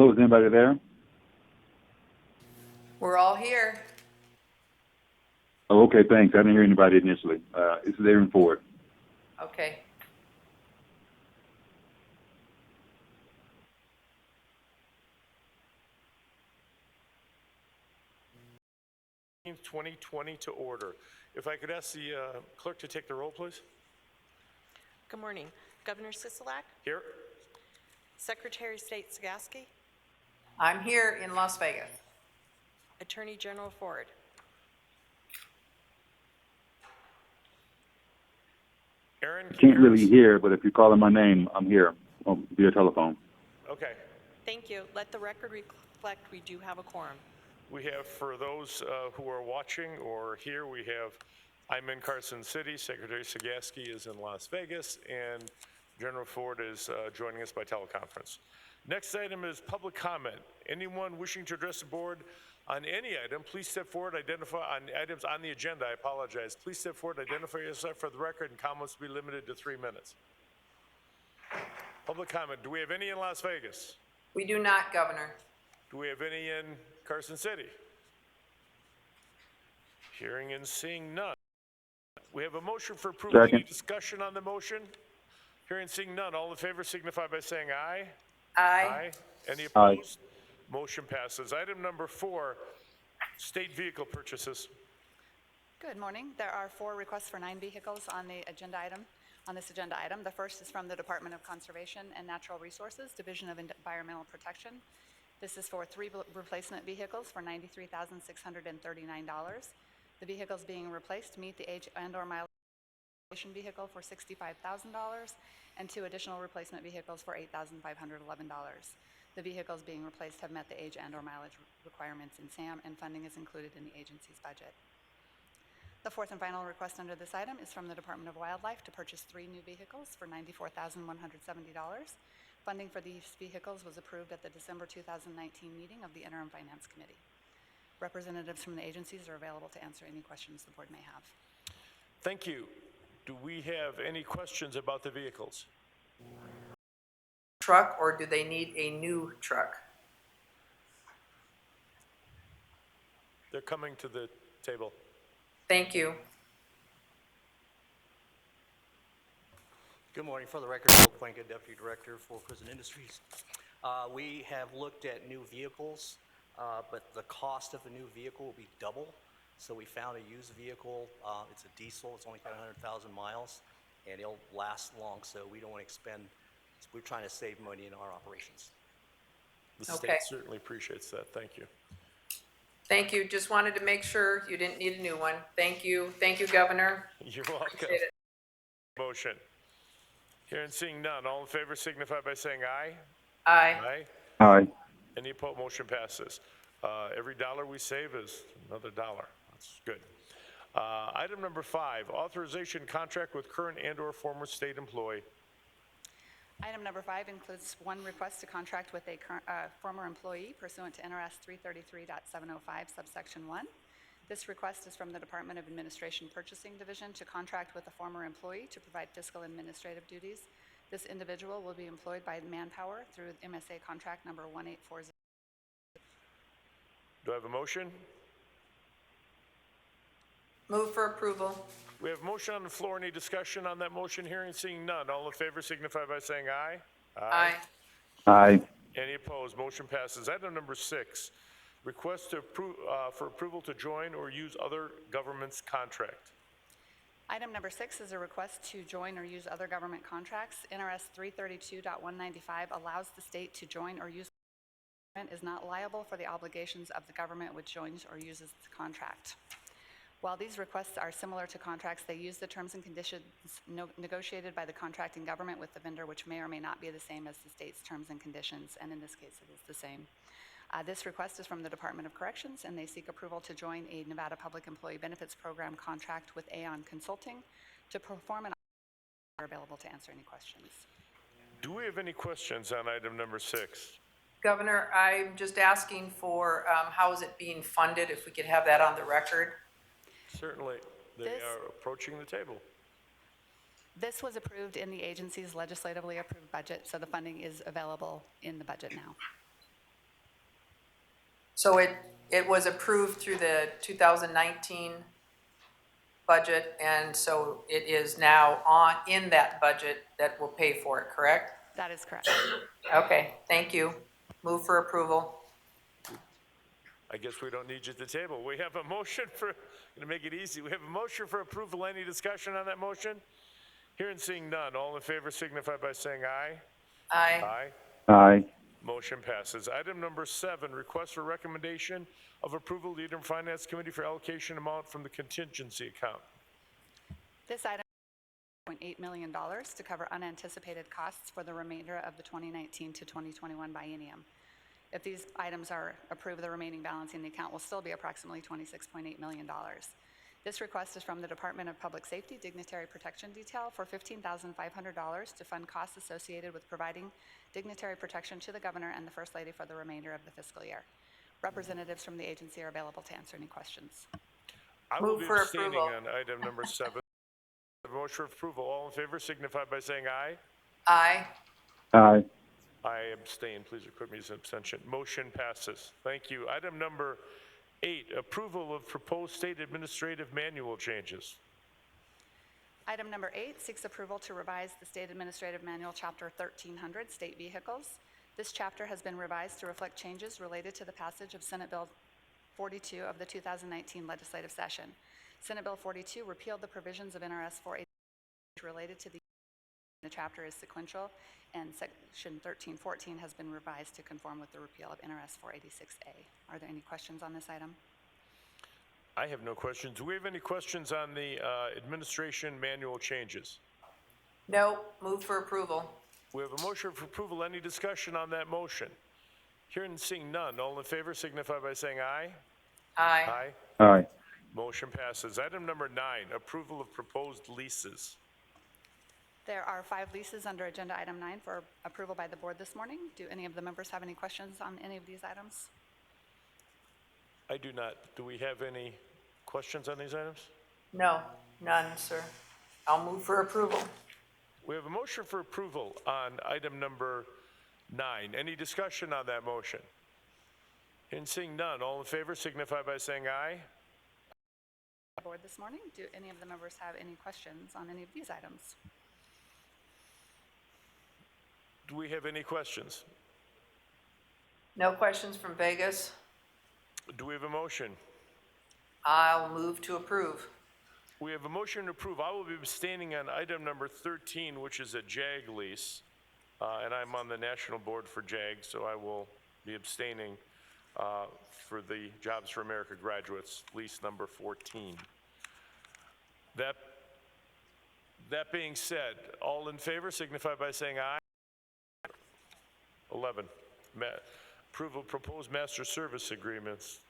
Hello, is anybody there? We're all here. Oh, okay, thanks. I didn't hear anybody initially. This is Aaron Ford. Okay. Meeting 2020 to order. If I could ask the clerk to take the roll, please. Good morning. Governor Sisolak, Here. Secretary of State Sagaski, I'm here in Las Vegas. Attorney General Ford. Aaron, can Can't you hear really us? hear, but if you're calling my name, I'm here via telephone. Okay. Thank you. Let the record reflect we do have a quorum. We have, for those who are watching or here, I'm in Carson City, Secretary Sagaski is in Las Vegas, and General Ford is joining us by teleconference. Next item is public comment. Anyone wishing to address the board on any item, please step forward, identify on items on the agenda, I apologize. Please step forward, identify yourself for the record, and comments will be limited to 3 minutes. Public comment. Do we have any in Las Vegas? We do not, Governor. Do we have any in Carson City? Hearing and seeing none. We have a motion for approval. Second. Any discussion on the motion? Hearing and seeing none. All in favor signify by saying aye. Aye. Any Aye. opposed? Motion passes. Item number 4, state vehicle purchases. Good morning. There are 4 requests for 9 vehicles on the agenda item. On this agenda item, the first is from the Department of Conservation and Natural Resources, Division of Environmental Protection. This is for 3 replacement vehicles for $93,639. The vehicles being replaced meet the age and/or mileage vehicle for $65,000 and 2 additional replacement vehicles for $8,511. The vehicles being replaced have met the age and/or mileage requirements in SAM, and funding is included in the agency's budget. The fourth and final request under this item is from the Department of Wildlife to purchase 3 new vehicles for $94,170. Funding for these vehicles was approved at the December 2019 meeting of the Interim Finance Committee. Representatives from the agencies are available to answer any questions the board may have. Thank you. Do we have any questions about the vehicles? Truck, or do they need a new truck? They're coming to the table. Thank you. Good morning. For the record, Bill Cuenca, Deputy Director for Prison Industries. We have looked at new vehicles, but the cost of a new vehicle will be double. So we found a used vehicle. It's a diesel. It's only got 100,000 miles, and it'll last long. So we don't want to expend. We're trying to save money in our operations. The Okay. state certainly appreciates that. Thank you. Thank you. Just wanted to make sure you didn't need a new one. Thank you. Thank you, Governor. You're welcome. Appreciate it. Motion. Hearing and seeing none. All in favor signify by saying aye. Aye. Aye. Aye. Any opposed? Motion passes. Every dollar we save is another dollar. That's good. Item number 5, authorization contract with current and/or former state employee. Item number 5 includes 1 request to contract with a former employee pursuant to NRS 333.705 subsection 1. This request is from the Department of Administration Purchasing Division to contract with a former employee to provide fiscal administrative duties. This individual will be employed by Manpower through MSA contract number 1840. Do I have a motion? Move for approval. We have a motion on the floor. Any discussion on that motion? Hearing and seeing none. All in favor signify by saying aye. Aye. Aye. Any opposed? Motion passes. Item number 6, request to for approval to join or use other government's contract. Item number 6 is a request to join or use other government contracts. NRS 332.195 allows the state to join or use government is not liable for the obligations of the government which joins or uses the contract. While these requests are similar to contracts, they use the terms and conditions negotiated by the contracting government with the vendor, which may or may not be the same as the state's terms and conditions, and in this case it is the same. This request is from the Department of Corrections, and they seek approval to join a Nevada Public Employee Benefits Program contract with Aon Consulting to perform an are available to answer any questions. Do we have any questions on item number 6? Governor, I'm just asking for how is it being funded, if we could have that on the record. Certainly. They This- are approaching the table. This was approved in the agency's legislatively approved budget, so the funding is available in the budget now. So it was approved through the 2019 budget, and so it is now in that budget that will pay for it, correct? That is correct. Okay, thank you. Move for approval. I guess we don't need you at the table. We have a motion for, going to make it easy. We have a motion for approval. Any discussion on that motion? Hearing and seeing none. All in favor signify by saying aye. Aye. Aye. Aye. Motion passes. Item number 7, request for recommendation of approval, the Interim Finance Committee for allocation amount from the contingency account. This item is $0.8 million to cover unanticipated costs for the remainder of the 2019 to 2021 biennium. If these items are approved, the remaining balance in the account will still be approximately $26.8 million. This request is from the Department of Public Safety Dignitary Protection Detail for $15,500 to fund costs associated with providing dignitary protection to the governor and the First Lady for the remainder of the fiscal year. Representatives from the agency are available to answer any questions. I will Move be for abstaining approval. on item number 7. Motion for approval. All in favor signify by saying aye. Aye. Aye. I abstain. Please record me as an abstention. Motion passes. Thank you. Item number 8, approval of proposed state administrative manual changes. Item number 8 seeks approval to revise the State Administrative Manual, Chapter 1300, State Vehicles. This chapter has been revised to reflect changes related to the passage of Senate Bill 42 of the 2019 legislative session. Senate Bill 42 repealed the provisions of NRS 480 related to the chapter is sequential, and Section 1314 has been revised to conform with the repeal of NRS 486A. Are there any questions on this item? I have no questions. Do we have any questions on the administration manual changes? No, move for approval. We have a motion for approval. Any discussion on that motion? Hearing and seeing none. All in favor signify by saying aye. Aye. Aye. Motion passes. Item number 9, approval of proposed leases. There are 5 leases under Agenda Item 9 for approval by the board this morning. Do any of the members have any questions on any of these items? I do not. Do we have any questions on these items? No, none, sir. I'll move for approval. We have a motion for approval on item number 9. Any discussion on that motion? And seeing none, all in favor signify by saying aye. Board this morning. Do any of the members have any questions on any of these items? Do we have any questions? No questions from Vegas. Do we have a motion? I'll move to approve. We have a motion to approve. I will be abstaining on item number 13, which is a JAG lease. And I'm on the national board for JAG, so I will be abstaining for the Jobs for America graduates, lease number 14. That being said, all in favor signify by saying aye. 11, approval of proposed master service agreements.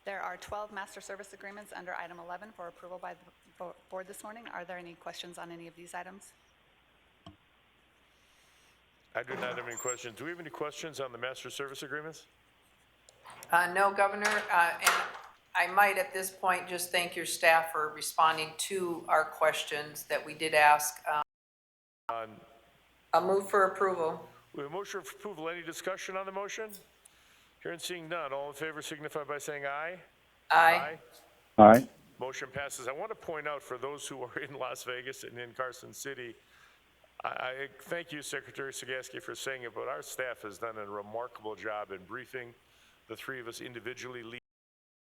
There are 12 master service agreements under item 11 for approval by the board this morning. Are there any questions on any of these items? I do not have any questions. Do we have any questions on the master service agreements? No, Governor, and I might at this point just thank your staff for responding to our questions that we did ask. I'll move for approval. We have a motion for approval. Any discussion on the motion? Hearing and seeing none. All in favor signify by saying aye. Aye. Aye. Motion passes. I want to point out for those who are in Las Vegas and in Carson City, I thank you, Secretary Sagaski, for saying it, but our staff has done a remarkable job in briefing the 3 of us individually,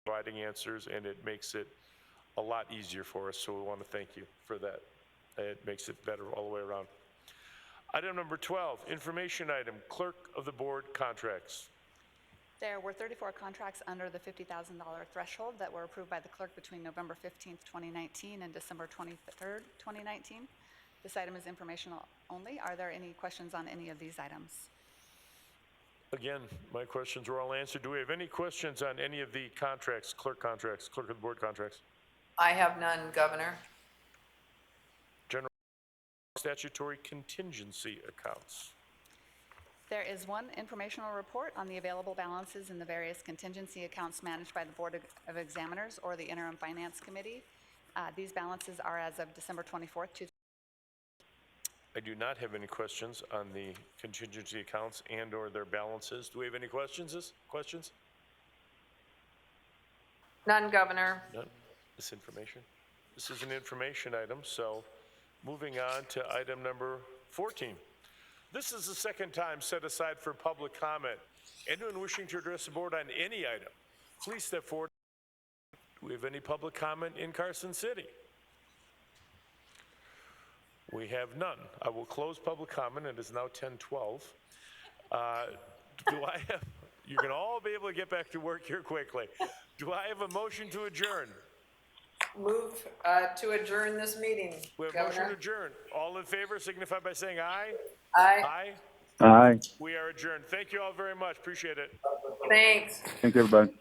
providing answers, and it makes it a lot easier for us, so we want to thank you for that. It makes it better all the way around. Item number 12, information item, clerk of the board contracts. There were 34 contracts under the $50,000 threshold that were approved by the clerk between November 15th, 2019 and December 23rd, 2019. This item is informational only. Are there any questions on any of these items? Again, my questions were all answered. Do we have any questions on any of the contracts, clerk of the board contracts? I have none, Governor. General statutory contingency accounts. There is one informational report on the available balances in the various contingency accounts managed by the Board of Examiners or the Interim Finance Committee. These balances are as of December 24th, I do not have any questions on the contingency accounts and/or their balances. Do we have any questions? None, Governor. None? This information? This is an information item, so moving on to item number 14. This is the second time set aside for public comment. Anyone wishing to address the board on any item, please step forward. Do we have any public comment in Carson City? We have none. I will close public comment. It is now 10:12. Do I have, you can all be able to get back to work here quickly. Do I have a motion to adjourn? Move to adjourn this meeting, We have a motion to Governor. adjourn. All in favor signify by saying aye. Aye. Aye. Aye. We are adjourned. Thank you all very much. Appreciate it. Thanks. Thank you, everybody.